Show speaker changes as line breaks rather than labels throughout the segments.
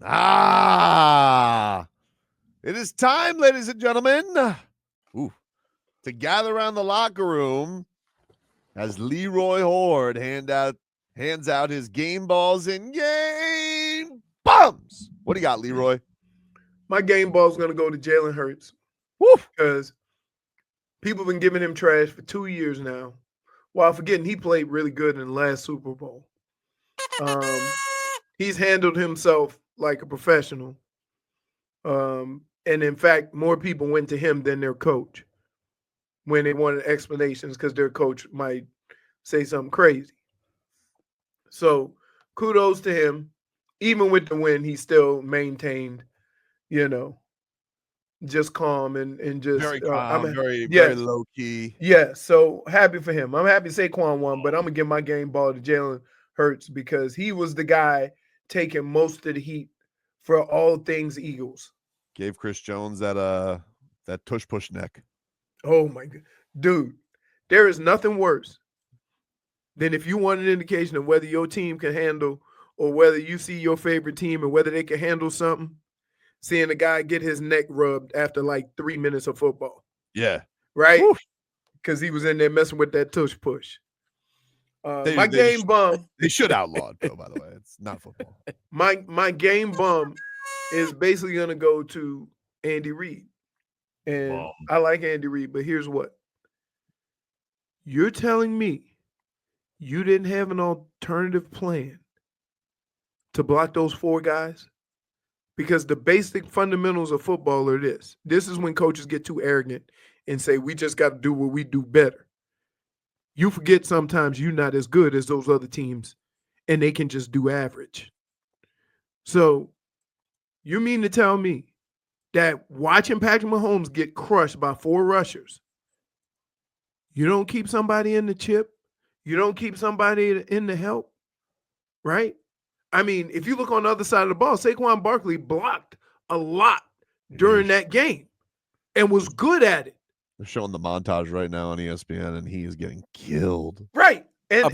It is time, ladies and gentlemen, to gather around the locker room as Leroy Horde hands out his game balls and game bums. What do you got, Leroy?
My game ball is going to go to Jalen Hurts.
Woo.
Because people have been giving him trash for 2 years now, while forgetting he played really good in the last Super Bowl. He's handled himself like a professional. And in fact, more people went to him than their coach when they wanted explanations because their coach might say something crazy. So kudos to him. Even with the win, he still maintained, just calm and just
very calm, very low key.
Yeah, so happy for him. I'm happy Saquon won, but I'm gonna give my game ball to Jalen Hurts because he was the guy taking most of the heat for all things Eagles.
Gave Chris Jones that tush push neck.
Oh my god, dude! There is nothing worse than if you want an indication of whether your team can handle or whether you see your favorite team and whether they can handle something. Seeing a guy get his neck rubbed after like 3 minutes of football.
Yeah.
Right? Because he was in there messing with that tush push. My game bum.
They should outlaw it, though, by the way. It's not football.
My game bum is basically going to go to Andy Reid. And I like Andy Reid, but here's what. You're telling me you didn't have an alternative plan to block those 4 guys? Because the basic fundamentals of football are this. This is when coaches get too arrogant and say, we just got to do what we do better. You forget sometimes you're not as good as those other teams, and they can just do average. So you mean to tell me that watching Patrick Mahomes get crushed by 4 rushers, you don't keep somebody in the chip? You don't keep somebody in the help? Right? I mean, if you look on the other side of the ball, Saquon Barkley blocked a lot during that game and was good at it.
They're showing the montage right now on ESPN, and he is getting killed.
Right. And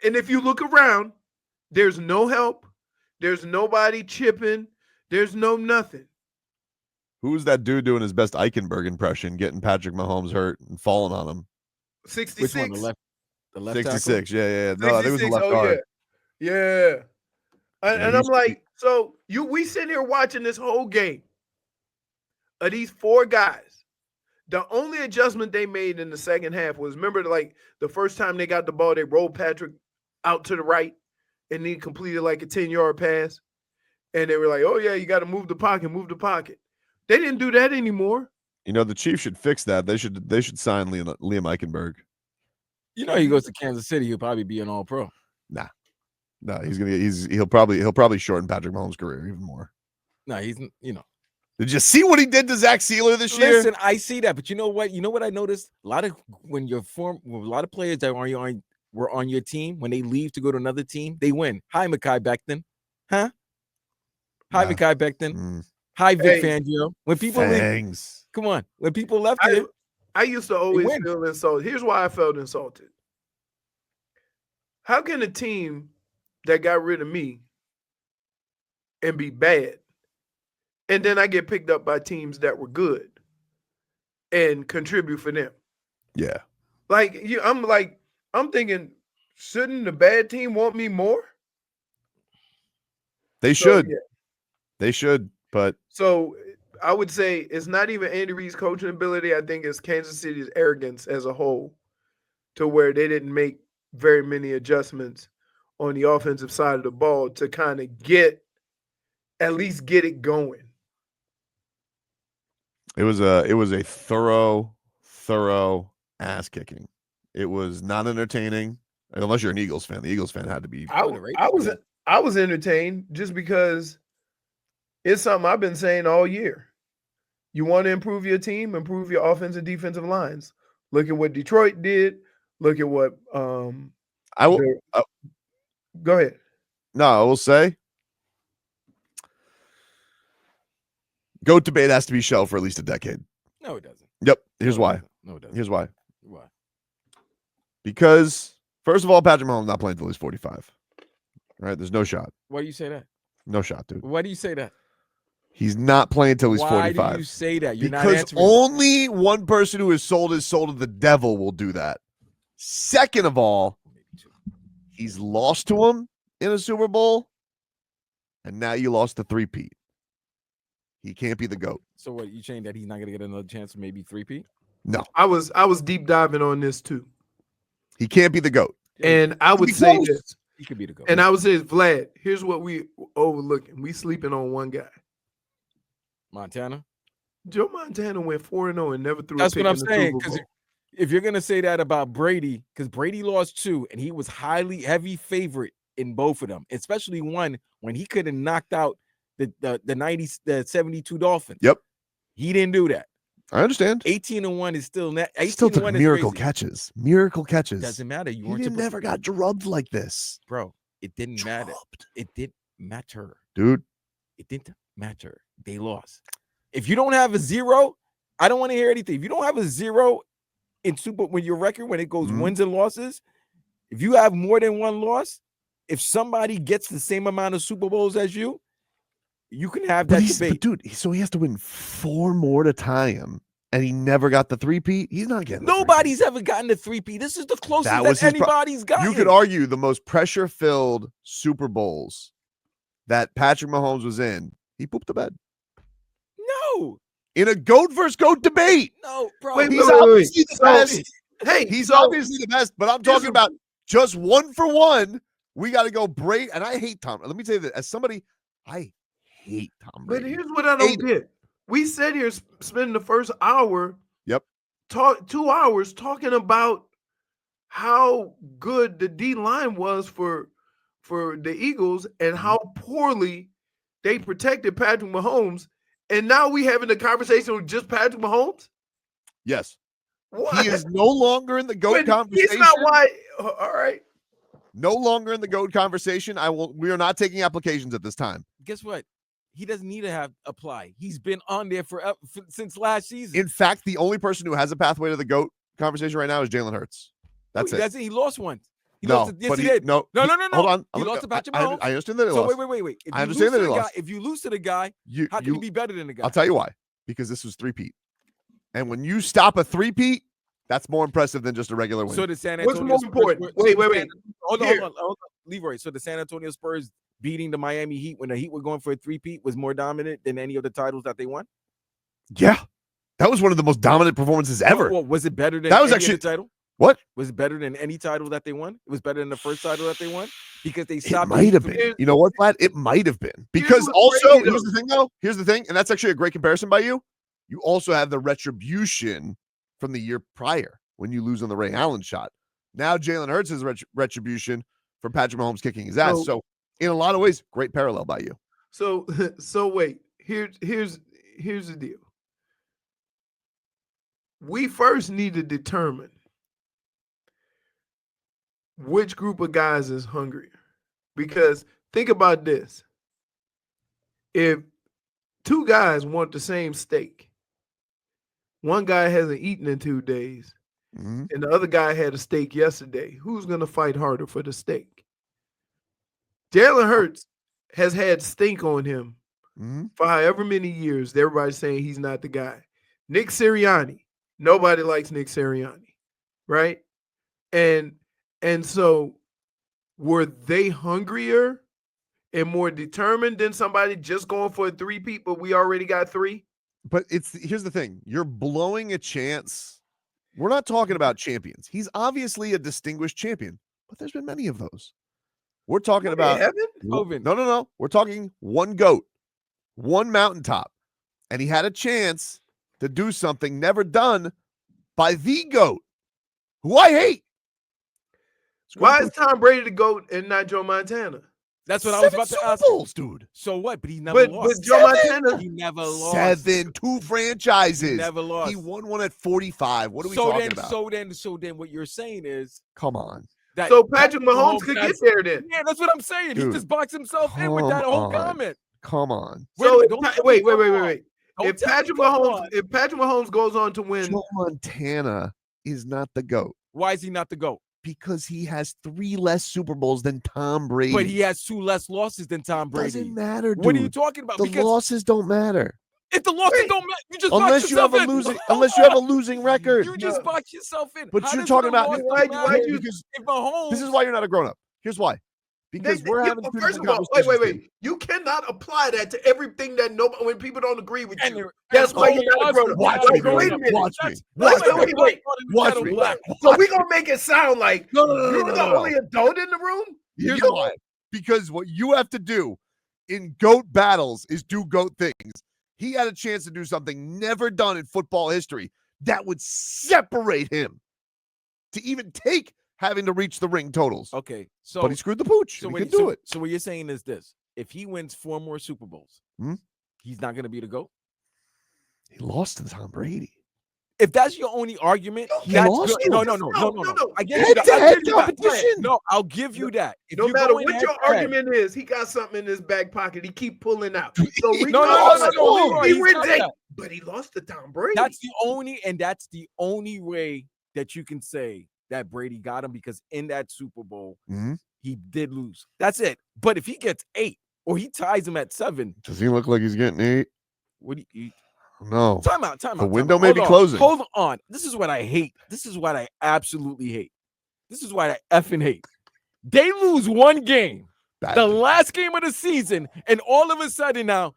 if you look around, there's no help. There's nobody chipping. There's no nothing.
Who's that dude doing his best Eichenberg impression, getting Patrick Mahomes hurt and falling on him?
66.
Which one? The left
66,
tackle?
yeah. No, I think it was the left guard.
Yeah. And I'm like, so we sitting here watching this whole game of these 4 guys. The only adjustment they made in the second half was, remember, like the first time they got the ball, they rolled Patrick out to the right and he completed like a 10-yard pass. And they were like, oh, yeah, you got to move the pocket. They didn't do that anymore.
The Chiefs should fix that. They should sign Liam Eichenberg.
He goes to Kansas City, he'll probably be an all-pro.
Nah. No, he'll probably shorten Patrick Mahomes' career even more.
No, he's.
Did you see what he did to Zach Sealer this year?
Listen, I see that, but you know what? You know what I noticed? A lot of players that were on your team, when they leave to go to another team, they win. Hi, Mekhi Becton. Huh? Hi, Mekhi Becton. Hi, Vic Fangio. When people leave, come on. When people left here,
I used to always feel insulted. Here's why I felt insulted. How can a team that got rid of me and be bad, and then I get picked up by teams that were good and contribute for them?
Yeah.
I'm thinking, shouldn't the bad team want me more?
They should. Yeah. They should, but
so I would say it's not even Andy Reid's coaching ability. I think it's Kansas City's arrogance as a whole, to where they didn't make very many adjustments on the offensive side of the ball to kind of at least get it going.
It was a thorough ass kicking. It was not entertaining unless you're an Eagles fan. The Eagles fan had to be.
I was entertained just because it's something I've been saying all year. You want to improve your team, improve your offensive and defensive lines. Look at what Detroit did. Look at what go ahead.
No, I will say GOAT debate has to be shelved for at least a decade.
No, it doesn't.
Yep. Here's why.
No, it doesn't.
Here's why.
Why?
Because, first of all, Patrick Mahomes not playing until he's 45. Right? There's no shot.
Why do you say that?
No shot, dude.
Why do you say that?
He's not playing until he's 45.
Why do you say that? You're not
Because
answering.
only one person who has sold his soul to the devil will do that. Second of all, he's lost to him in a Super Bowl, and now you lost to three-peat. He can't be the GOAT.
So what, you saying that he's not going to get another chance to maybe three-peat?
No.
I was deep diving on this too.
He can't be the GOAT.
And I would
be
say
close.
this.
He could be the GOAT.
And I would say, Vlad, here's what we overlooking. We sleeping on one guy.
Montana?
Joe Montana went 4-0 and never threw
That's
a pick
what I'm
in the
saying.
Super
Because
Bowl.
if you're going to say that about Brady, because Brady lost 2, and he was heavy favorite in both of them, especially one when he could have knocked out the 72 Dolphins.
Yep.
He didn't do that.
I understand.
18-1 is still net.
He still took
18-1 is
miracle
crazy.
catches. Miracle catches.
Doesn't matter. You
He
weren't supposed
never got drubbed like this.
bro. It didn't matter.
Drubbed.
It didn't matter.
Dude.
It didn't matter. They lost. If you don't have a 0, I don't want to hear anything. If you don't have a 0 in when your record, when it goes wins and losses, if you have more than one loss, if somebody gets the same amount of Super Bowls as you, you can have that debate.
But dude, so he has to win 4 more to tie him, and he never got the three-peat. He's not getting.
Nobody's ever gotten the 3P. This is the closest
That was
that
his
anybody's gotten.
You could argue the most pressure-filled Super Bowls that Patrick Mahomes was in, he pooped the bed.
No,
In a GOAT versus GOAT debate.
no, bro.
Wait,
He's
wait, wait,
obviously the
So,
best.
Hey,
He's
so
obviously the best, but I'm talking about just 1 for 1. We got to go Brady, and I hate Tom. Let me tell you that as somebody, I hate Tom
but
Brady.
here's what I don't get. We sat here spending the first hour.
Yep.
2 hours talking about how good the D line was for the Eagles and how poorly they protected Patrick Mahomes. And now we having a conversation with just Patrick Mahomes?
Yes.
What?
He is no longer in the GOAT conversation.
He's not why. All right.
No longer in the GOAT conversation. We are not taking applications at this time.
Guess what? He doesn't need to apply. He's been on there since last season.
In fact, the only person who has a pathway to the GOAT conversation right now is Jalen Hurts. That's it.
He lost one.
Yes,
he did.
No.
No.
Hold on.
He lost to Patrick
I
Mahomes.
understand that he
So
lost.
wait.
I understand that he lost.
If you lose to the guy, how can you be better than the guy?
I'll tell you why. Because this was three-peat. And when you stop a three-peat, that's more impressive than just a regular win.
So the San Antonio
What's more important? Wait.
Hold on, Leroy. So the San Antonio Spurs beating the Miami Heat when the Heat were going for a three-peat was more dominant than any of the titles that they won?
Yeah. That was one of the most dominant performances ever.
Well, was it better than
that was
any
actually
other title?
What?
Was it better than any title that they won? It was better than the first title that they won? Because they
It
stopped.
might have been. You know what, Vlad? It might have been. Because also, here's the thing, though. Here's the thing, and that's actually a great comparison by you. You also have the retribution from the year prior when you lose on the Ray Allen shot. Now Jalen Hurts is retribution for Patrick Mahomes kicking his ass. So in a lot of ways, great parallel by you.
So wait. Here's the deal. We first need to determine which group of guys is hungrier. Because think about this. If 2 guys want the same steak, one guy hasn't eaten in 2 days, and the other guy had a steak yesterday, who's going to fight harder for the steak? Jalen Hurts has had stink on him for however many years. Everybody's saying he's not the guy. Nick Sirianni. Nobody likes Nick Sirianni, right? And so were they hungrier and more determined than somebody just going for a three-peat, but we already got 3?
But here's the thing. You're blowing a chance. We're not talking about champions. He's obviously a distinguished champion, but there's been many of those. We're talking about no. We're talking one GOAT, one mountaintop. And he had a chance to do something never done by the GOAT, who I hate.
Why is Tom Brady the GOAT and not Joe Montana?
That's what I was about to ask.
Super Bowls, dude.
So what? But he never lost.
But Joe Montana,
he never lost.
7, 2 franchises.
He never lost.
He won one at 45. What are we talking about?
So then what you're saying is,
come on.
So Patrick Mahomes could get there then.
Yeah, that's what I'm saying.
Dude,
he just boxed himself in with that whole comment.
Come on.
So wait. If Patrick Mahomes goes on to win,
Joe Montana is not the GOAT.
Why is he not the GOAT?
Because he has 3 less Super Bowls than Tom Brady.
But he has 2 less losses than Tom Brady.
Doesn't matter, dude.
What are you talking about?
The losses don't matter.
If the losses don't matter, you just
unless
box
you have
yourself
a
in.
losing unless you have a losing record.
You just box yourself in.
But
How
you're
does
talking
the
about
loss
why
matter
you
because
if Mahomes,
this is why you're not a grown-up. Here's why. Because we're having two
first
different
of all,
conversations.
wait. You cannot apply that to everything that nobody when people don't agree with
and
you.
they're-
That's
and
why
only
you're not a
us
grown up.
Watch me,
Wait a minute.
Watch me.
That's
Watch
like
me.
the white part in the
Watch
ghetto
me.
black.
So we're gonna make it sound like
No.
you're the only adult in the room?
Here's
You?
why. Because what you have to do in GOAT battles is do GOAT things. He had a chance to do something never done in football history that would separate him to even take having to reach the ring totals.
Okay, so
But he screwed the pooch.
So
He
when,
can do it.
So what you're saying is this: if he wins 4 more Super Bowls, he's not going to be the GOAT.
He lost to Tom Brady.
If that's your only argument,
He
that's
lost
good.
to
No.
No.
I give you that.
Head-to-head
I'll give you that.
competition.
No, I'll give you that. If
No
you
matter
go in
what your
head-to-head-
argument is, he got something in his back pocket. He keep pulling out. So
No,
he
he's
wins
not
8,
that.
but he lost to Tom Brady.
That's the only way that you can say that Brady got him, because in that Super Bowl, he did lose. That's it. But if he gets 8 or he ties him at 7,
Does he look like he's getting 8?
what do you
No.
Time out.
The window may be
Hold on,
closing.
Hold on. This is what I hate. This is what I absolutely hate. This is what I effing hate. They lose one game, the last game of the season, and all of a sudden now,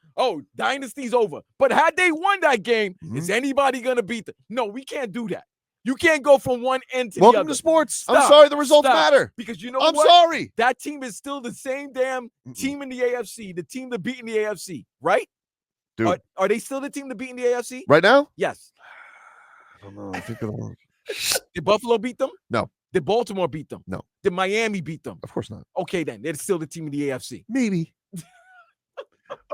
dynasty's over. But had they won that game, is anybody going to beat them? No, we can't do that. You can't go from one end to the other.
Welcome to sports. I'm sorry, the results matter.
Because you know
I'm
what?
sorry.
That team is still the same damn team in the AFC, the team that beat in the AFC, right?
Dude.
Are they still the team that beat in the AFC?
Right now?
Yes.
I don't know. I think it'll...
Did Buffalo beat them?
No.
Did Baltimore beat them?
No.
Did Miami beat them?
Of course not.
Okay, then. They're still the team in the AFC.
Maybe.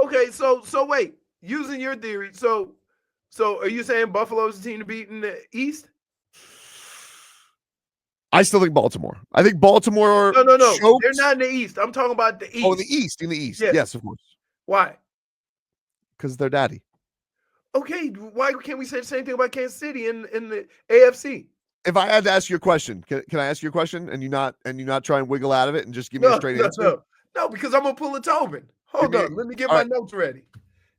Okay, so wait. Using your theory, so are you saying Buffalo's the team to beat in the East?
I still think Baltimore. I think Baltimore.
No.
Chokes.
They're not in the East. I'm talking about the East.
Oh, in the East. In the East.
Yes.
Yes, of course.
Why?
Because they're daddy.
Okay, why can't we say the same thing about Kansas City in the AFC?
If I had to ask you a question, can I ask you a question and you not try and wiggle out of it and just give me a straight answer?
No, because I'm gonna pull a Tobin. Hold on, let me get my notes ready.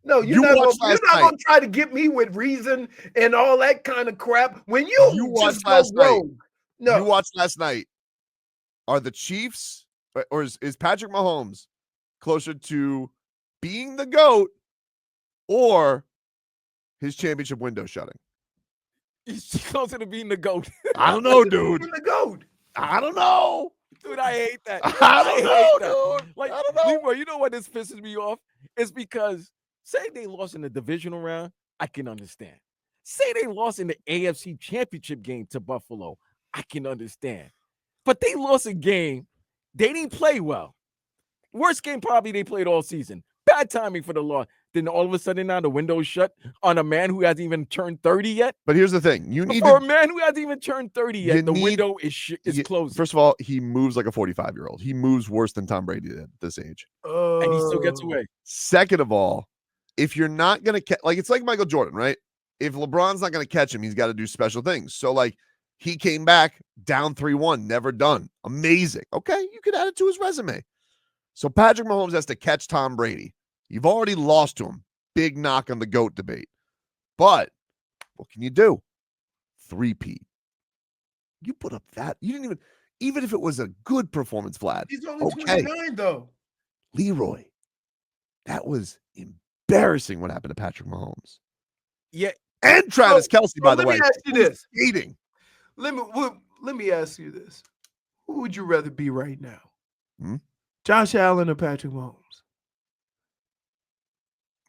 No,
you're not
gonna try to get me with reason and all that kind of crap when you just go rogue. No,
you watched last night. Are the Chiefs or is Patrick Mahomes closer to being the GOAT or his championship window shutting?
He's closer to being the GOAT.
I don't know, dude.
The GOAT.
I don't know.
Dude, I hate that.
I don't know, dude.
Like,
I don't know.
Leroy, you know what this pisses me off? It's because say they lost in the divisional round, I can understand. Say they lost in the AFC championship game to Buffalo, I can understand. But they lost a game. They didn't play well. Worst game probably they played all season. Bad timing for the loss. Then all of a sudden now the window's shut on a man who hasn't even turned 30 yet.
But here's the thing. You need
for a man who hasn't even turned 30 yet, window is closed.
First of all, he moves like a 45-year-old. He moves worse than Tom Brady did at this age.
And he still gets away.
Second of all, if you're not going to catch, like, it's like Michael Jordan, right? If LeBron's not going to catch him, he's got to do special things. So, like, he came back down 3-1, never done. Amazing. Okay, you could add it to his resume. So Patrick Mahomes has to catch Tom Brady. You've already lost to him. Big knock on the GOAT debate. But what can you do? 3-peat. You put up that. You didn't even if it was a good performance, Vlad.
He's only 29, though.
Leroy, that was embarrassing what happened to Patrick Mahomes.
Yeah.
And Travis Kelce, by the way.
Let me ask you this.
Hating.
Let me ask you this. Who would you rather be right now? Josh Allen or Patrick Mahomes?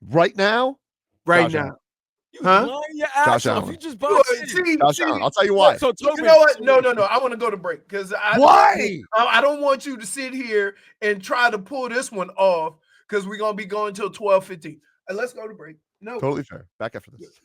Right now?
Right now.
You lying your ass
Josh
off.
Allen.
You just boxed
Josh Allen. I'll tell you why.
So
you know what? No. I want to go to break because
why?
I don't want you to sit here and try to pull this one off because we're gonna be going till 12:15. Let's go to break. No,
totally fair. Back after this.